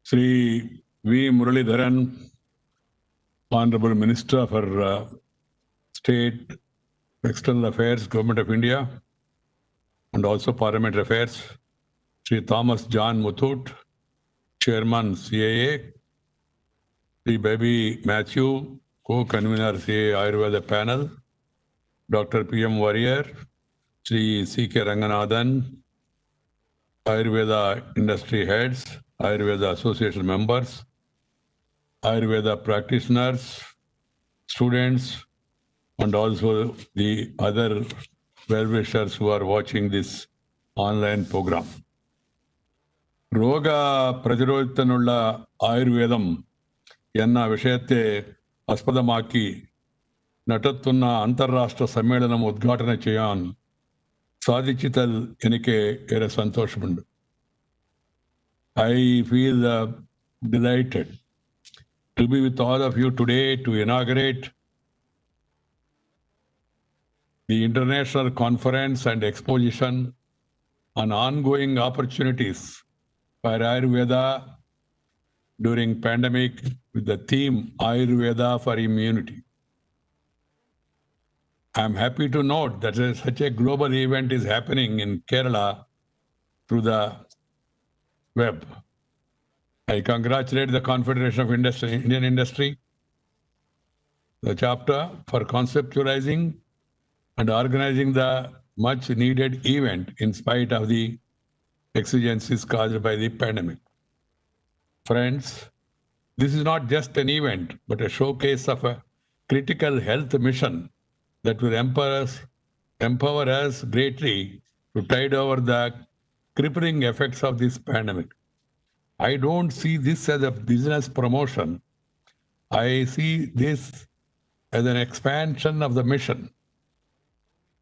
Sri V. Muralidharan, Honorable Minister for State, External Affairs, Government of India, and also Parliamentary Affairs, Sri Thomas John Muthoot, Chairman CAA, Sri Baby Matthew, Co-Convener CAA Ayurveda Panel, Dr. P.M. Warrior, Sri C.K. Ranganathan, Ayurveda Industry Heads, Ayurveda Association members, Ayurveda practitioners, students, and also the other well-wishers who are watching this online program. ರೋಗ പ്രതിരോധത്തിനുള്ള ആയുർവേദം എന്ന വിഷയത്തെ ആസ്പദമാക്കി നടത്തുന്ന അന്താരാഷ്ട്ര സമ്മേളനം ഉദ്ഘാടനം ചെയ്യാൻ സാധിച്ചതിൽ എനിക്ക് ഏറെ സന്തോഷമുണ്ട്. I feel delighted to be with all of you today to inaugurate the international conference and exposition on ongoing opportunities for Ayurveda during pandemic with the theme Ayurveda for Immunity. I am happy to note that such a global event is happening in Kerala through the web. I congratulate the Confederation of Indian Industry, the chapter, for conceptualizing and organizing the much needed event in spite of the exigencies caused by the pandemic. Friends, this is not just an event, but a showcase of a critical health mission that will empower us greatly to tide over the crippling effects of this pandemic. I don't see this as a business promotion. I see this as an expansion of the mission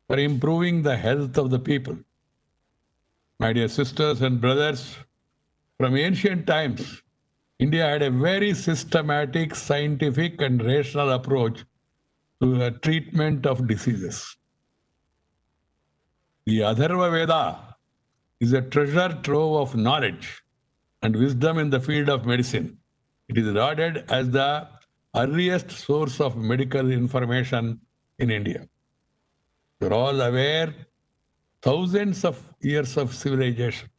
for improving the health of the people. My dear sisters and brothers, from ancient times, India had a very systematic, scientific, and rational approach to the treatment of diseases. The Atharva Veda is a treasure trove of knowledge and wisdom in the field of medicine. It is regarded as the earliest source of medical information in India. You are all aware, thousands of years of civilization,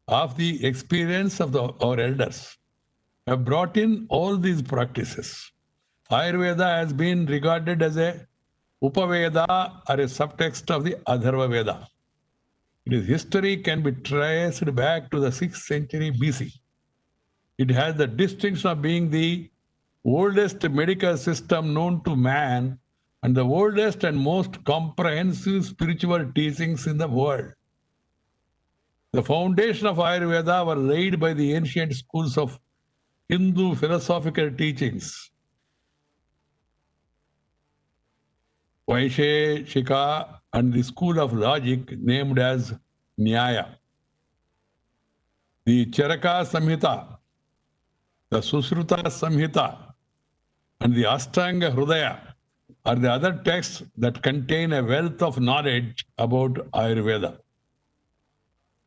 of the experience of our elders, have brought in all these practices. Ayurveda has been regarded as a Upaveda or a subtext of the Atharva Veda. Its history can be traced back to the 6th century BC. It has the distinction of being the oldest medical system known to man and the oldest and most comprehensive spiritual teachings in the world. The foundation of Ayurveda were laid by the ancient schools of Hindu philosophical teachings. Vaisheshika and the school of logic named as Nyaya. The Charaka Samhita, the Susruta Samhita, and the Ashtanga Hrudaya are the other texts that contain a wealth of knowledge about Ayurveda.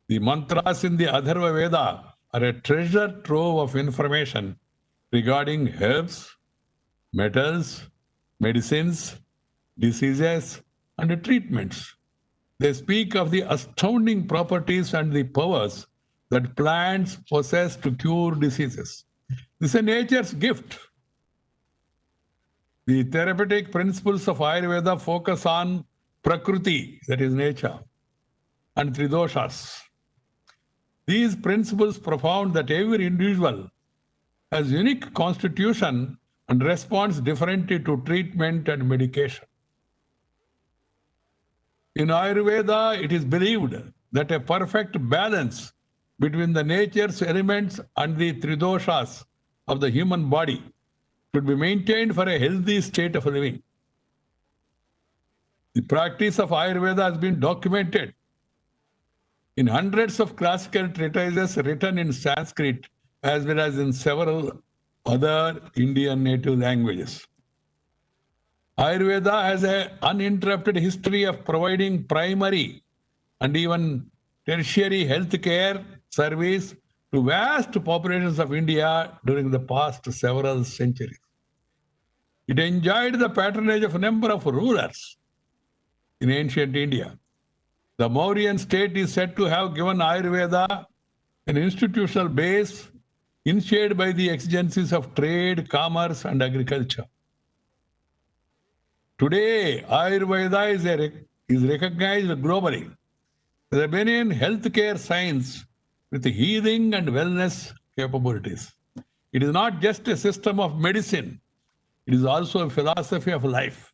The mantras in the Atharva Veda are a treasure trove of information regarding herbs, metals, medicines, diseases, and treatments. They speak of the astounding properties and the powers that plants possess to cure diseases. This is nature's gift. The therapeutic principles of Ayurveda focus on Prakriti, that is nature, and Tridoshas. These principles propound that every individual has unique constitution and responds differently to treatment and medication. In Ayurveda, it is believed that a perfect balance between the nature's elements and the Tridoshas of the human body should be maintained for a healthy state of living. The practice of Ayurveda has been documented in hundreds of classical treatises written in Sanskrit as well as in several other Indian native languages. Ayurveda has an uninterrupted history of providing primary and even tertiary health care service to vast populations of India during the past several centuries. It enjoyed the patronage of a number of rulers in ancient India. The Mauryan state is said to have given Ayurveda an institutional base initiated by the exigencies of trade, commerce, and agriculture. Today, Ayurveda is recognized globally as a benign healthcare science with healing and wellness capabilities. It is not just a system of medicine, it is also a philosophy of life.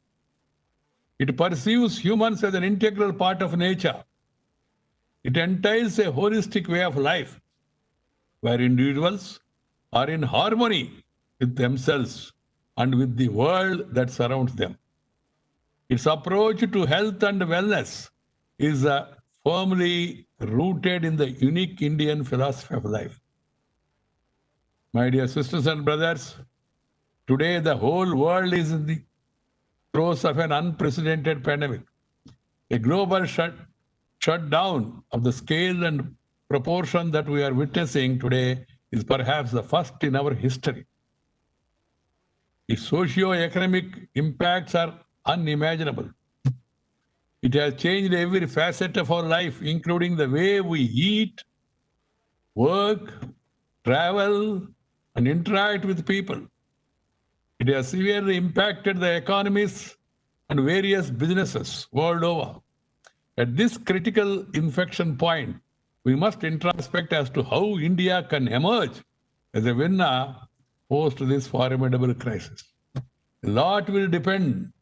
It perceives humans as an integral part of nature. It entails a holistic way of life where individuals are in harmony with themselves and with the world that surrounds them. Its approach to health and wellness is firmly rooted in the unique Indian philosophy of life. My dear sisters and brothers, today the whole world is in the throes of an unprecedented pandemic. A global shutdown of the scale and proportion that we are witnessing today is perhaps the first in our history. Its socio-economic impacts are unimaginable. It has changed every facet of our life, including the way we eat, work, travel, and interact with people. It has severely impacted the economies and various businesses world over. At this critical inflection point, we must introspect as to how India can emerge as a winner post this formidable crisis. A lot will depend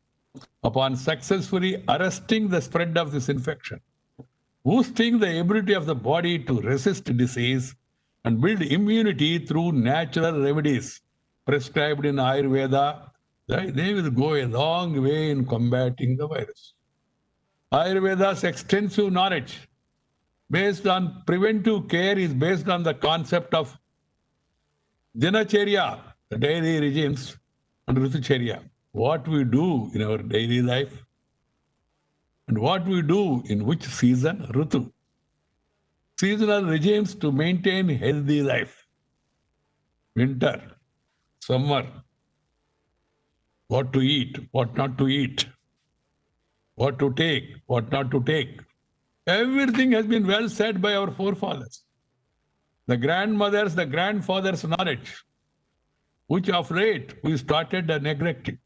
upon successfully arresting the spread of this infection, boosting the ability of the body to resist disease, and build immunity through natural remedies prescribed in Ayurveda. They will go a long way in combating the virus. Ayurveda's extensive knowledge based on preventive care is based on the concept of Dinacharya, the daily regimes, and Ritucharya, what we do in our daily life and what we do in which season, Ritu. Seasonal regimes to maintain healthy life. Winter, summer, what to eat, what not to eat, what to take, what not to take. Everything has been well said by our forefathers. The grandmothers, the grandfathers' knowledge, which of late we started neglecting,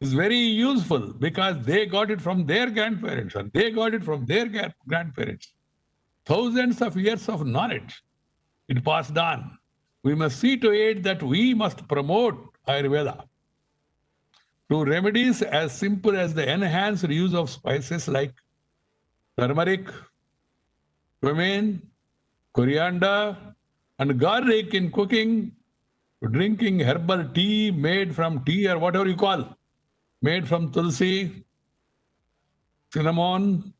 is very useful because they got it from their grandparents and they got it from their grandparents. Thousands of years of knowledge it passed on. We must see to it that we must promote Ayurveda through remedies as simple as the enhanced use of spices like turmeric, cumin, coriander, and garlic in cooking, to drinking herbal tea made from tea or whatever you call, made from tulsi, cinnamon,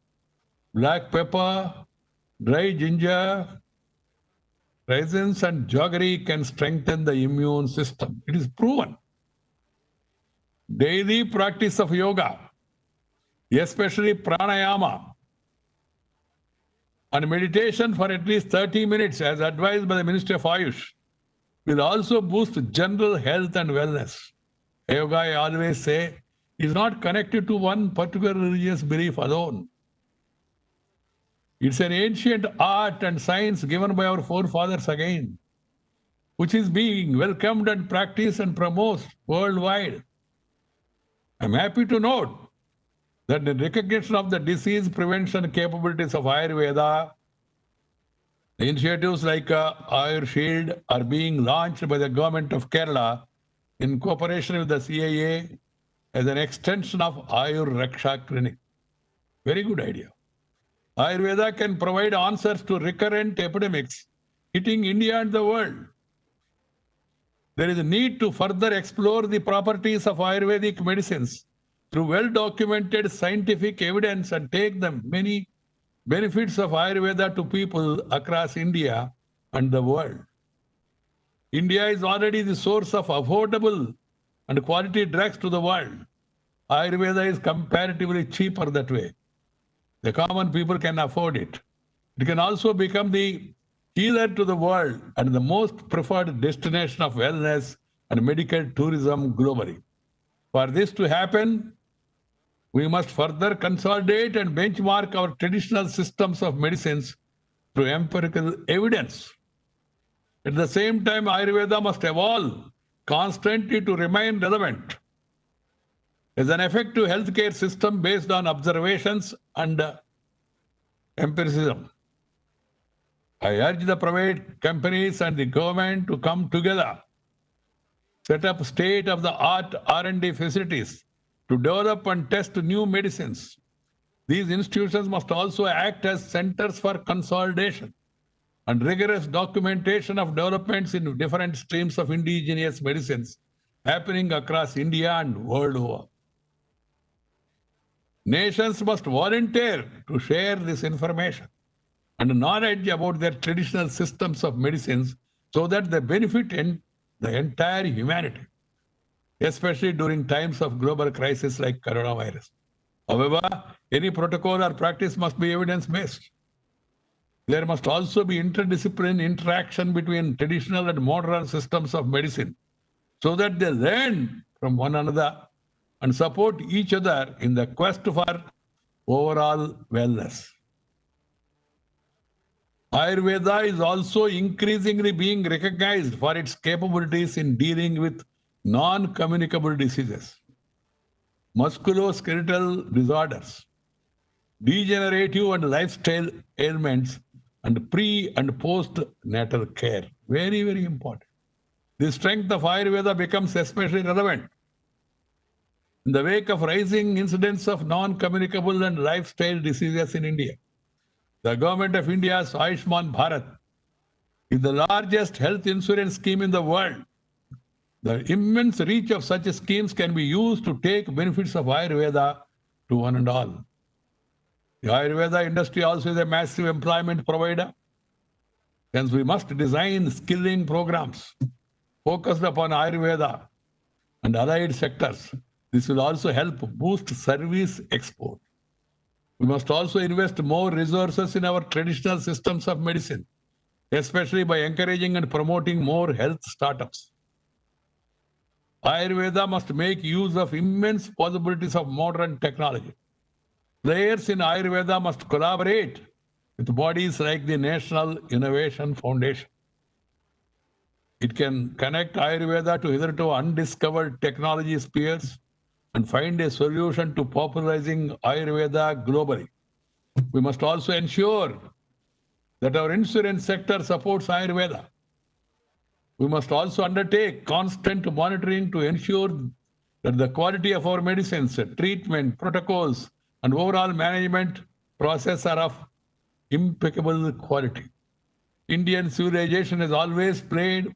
black pepper, dry ginger, raisins, and jaggery can strengthen the immune system. It is proven. Daily practice of yoga, especially pranayama, and meditation for at least 30 minutes as advised by the Ministry of Ayush will also boost general health and wellness. Yoga, I always say, is not connected to one particular religious belief alone. It's an ancient art and science given by our forefathers again, which is being welcomed and practiced and promoted worldwide. I'm happy to note that in recognition of the disease prevention capabilities of Ayurveda, initiatives like Ayur Shield are being launched by the government of Kerala in cooperation with the CIA as an extension of Ayur Raksha Clinic. Very good idea. Ayurveda can provide answers to recurrent epidemics hitting India and the world. There is a need to further explore the properties of Ayurvedic medicines through well-documented scientific evidence and take the many benefits of Ayurveda to people across India and the world. India is already the source of affordable and quality drugs to the world. Ayurveda is comparatively cheaper that way. The common people can afford it. It can also become the healer to the world and the most preferred destination of wellness and medical tourism globally. For this to happen, we must further consolidate and benchmark our traditional systems of medicines through empirical evidence. At the same time, Ayurveda must evolve constantly to remain relevant as an effective healthcare system based on observations and empiricism. I urge the private companies and the government to come together, set up state-of-the-art R&D facilities to develop and test new medicines. These institutions must also act as centers for consolidation and rigorous documentation of developments in different streams of indigenous medicines happening across India and world over. Nations must volunteer to share this information and knowledge about their traditional systems of medicines so that they benefit the entire humanity, especially during times of global crisis like coronavirus. However, any protocol or practice must be evidence-based. There must also be interdisciplinary interaction between traditional and modern systems of medicine so that they learn from one another and support each other in the quest for overall wellness. Ayurveda is also increasingly being recognized for its capabilities in dealing with non-communicable diseases, musculoskeletal disorders, degenerative and lifestyle ailments, and pre- and post-natal care. Very, very important. The strength of Ayurveda becomes especially relevant in the wake of rising incidence of non-communicable and lifestyle diseases in India. The government of India's Ayushman Bharat is the largest health insurance scheme in the world. The immense reach of such schemes can be used to take benefits of Ayurveda to one and all. The Ayurveda industry also is a massive employment provider. Hence, we must design skilling programs focused upon Ayurveda and allied sectors. This will also help boost service export. We must also invest more resources in our traditional systems of medicine, especially by encouraging and promoting more health startups. Ayurveda must make use of immense possibilities of modern technology. Players in Ayurveda must collaborate with bodies like the National Innovation Foundation. It can connect Ayurveda to hitherto undiscovered technology spheres and find a solution to popularizing Ayurveda globally. We must also ensure that our insurance sector supports Ayurveda. We must also undertake constant monitoring to ensure that the quality of our medicines, treatment, protocols, and overall management process are of impeccable quality. Indian civilization has always played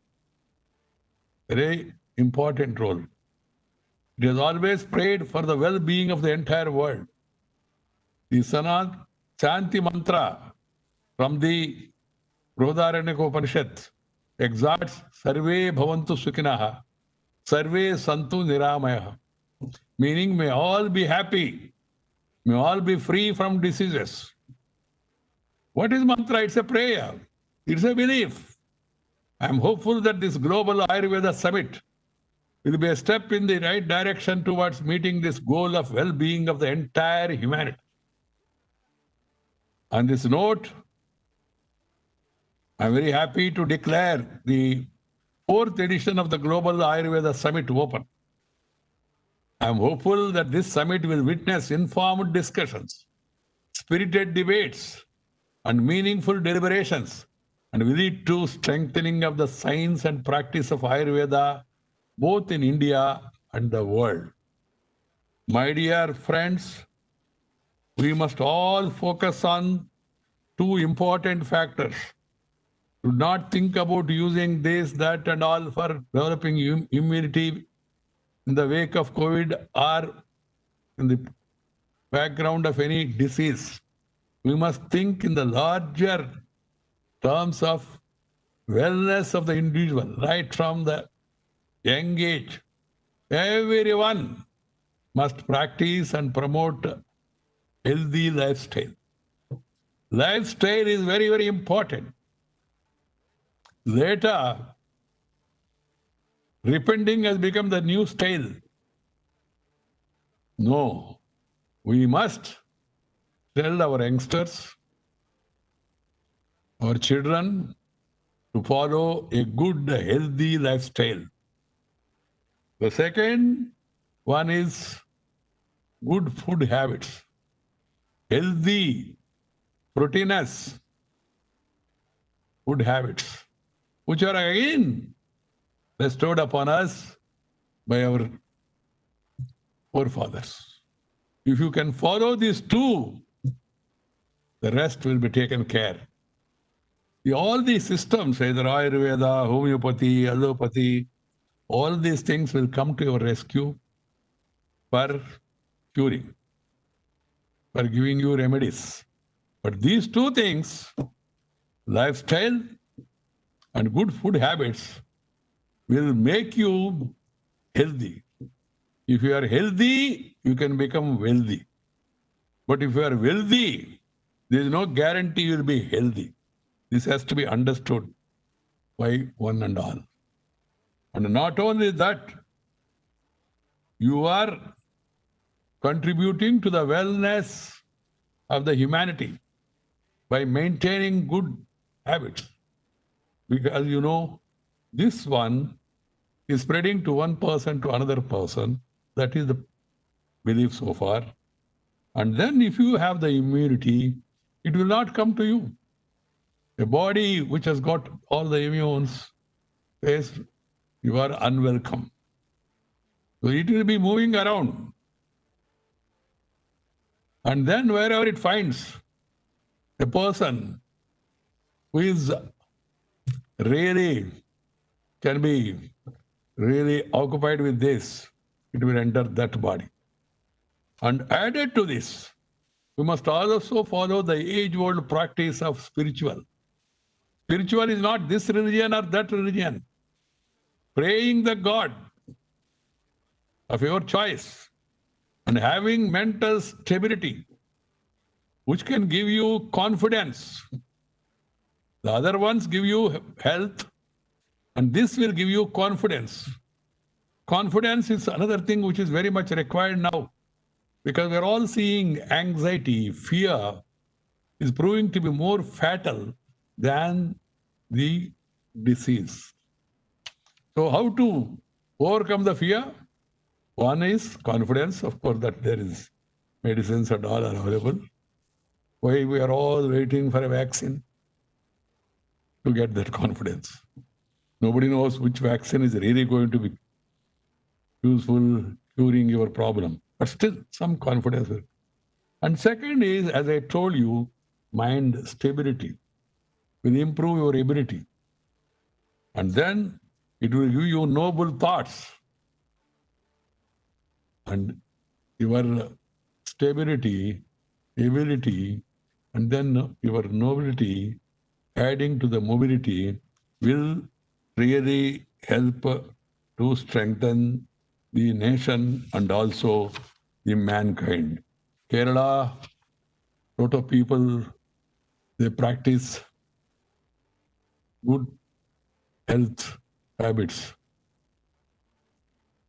a very important role. It has always prayed for the well-being of the entire world. The Sanat Chanti mantra from the Brihadaranyaka Upanishad exhorts Sarve Bhavantu Sukhinaha, Sarve Santu Niramayaha, meaning may all be happy, may all be free from diseases. What is mantra? It's a prayer. It's a belief. I am hopeful that this global Ayurveda summit will be a step in the right direction towards meeting this goal of well-being of the entire humanity. On this note, I am very happy to declare the 4th edition of the Global Ayurveda Summit open. I am hopeful that this summit will witness informed discussions, spirited debates, and meaningful deliberations, and will lead to strengthening of the science and practice of Ayurveda both in India and the world. My dear friends, we must all focus on 2 important factors. Do not think about using this, that, and all for developing immunity in the wake of COVID or in the background of any disease. We must think in the larger terms of wellness of the individual, right from the young age. Everyone must practice and promote healthy lifestyle. Lifestyle is very, very important. Later, repenting has become the new style. No, we must tell our youngsters, our children, to follow a good, healthy lifestyle. The second one is good food habits, healthy, proteinous food habits, which are again bestowed upon us by our forefathers. If you can follow these two, the rest will be taken care. All these systems, either Ayurveda, homeopathy, allopathy, all these things will come to your rescue for curing, for giving you remedies. But these two things, lifestyle and good food habits, will make you healthy. If you are healthy, you can become wealthy. But if you are wealthy, there is no guarantee you will be healthy. This has to be understood by one and all. And not only that, you are contributing to the wellness of the humanity by maintaining good habits. Because you know, this one is spreading to one person to another person. That is the belief so far. And then if you have the immunity, it will not come to you. A body which has got all the immunes says you are unwelcome. So it will be moving around. And then wherever it finds a person who is really, can be really occupied with this, it will enter that body. And added to this, we must also follow the age-old practice of spiritual. Spiritual is not this religion or that religion. Praying the God of your choice and having mental stability, which can give you confidence. The other ones give you health, and this will give you confidence. Confidence is another thing which is very much required now, because we're all seeing anxiety, fear is proving to be more fatal than the disease. So how to overcome the fear? One is confidence, of course, that there is medicines and all are available. Why we are all waiting for a vaccine to get that confidence. Nobody knows which vaccine is really going to be useful curing your problem. But still, some confidence. And second is, as I told you, mind stability will improve your ability. And then it will give you noble thoughts. And your stability, ability, and then your nobility, adding to the mobility, will really help to strengthen the nation and also the mankind. Kerala, lot of people, they practice good health habits.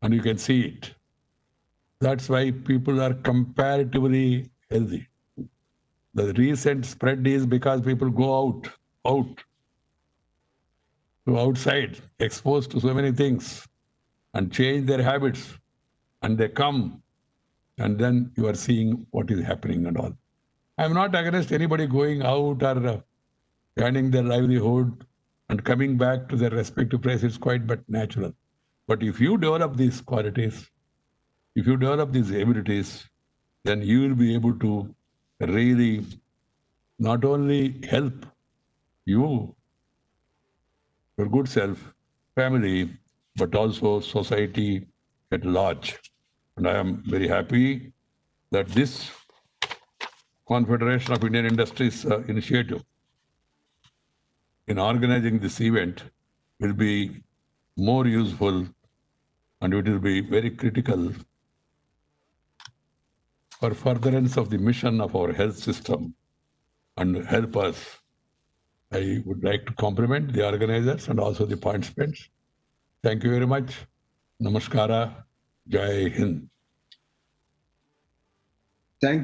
And you can see it. That's why people are comparatively healthy. The recent spread is because people go out to outside, exposed to so many things, and change their habits, and they come, and then you are seeing what is happening and all. I'm not against anybody going out or earning their livelihood and coming back to their respective place. It's quite but natural. But if you develop these qualities, if you develop these abilities, then you will be able to really not only help you, your good self, family, but also society at large. And I am very happy that this Confederation of Indian Industries initiative in organizing this event will be more useful, and it will be very critical for furtherance of the mission of our health system and help us I would like to compliment the organizers and also the participants. Thank you very much. Namaskara. Jai Hind. Thank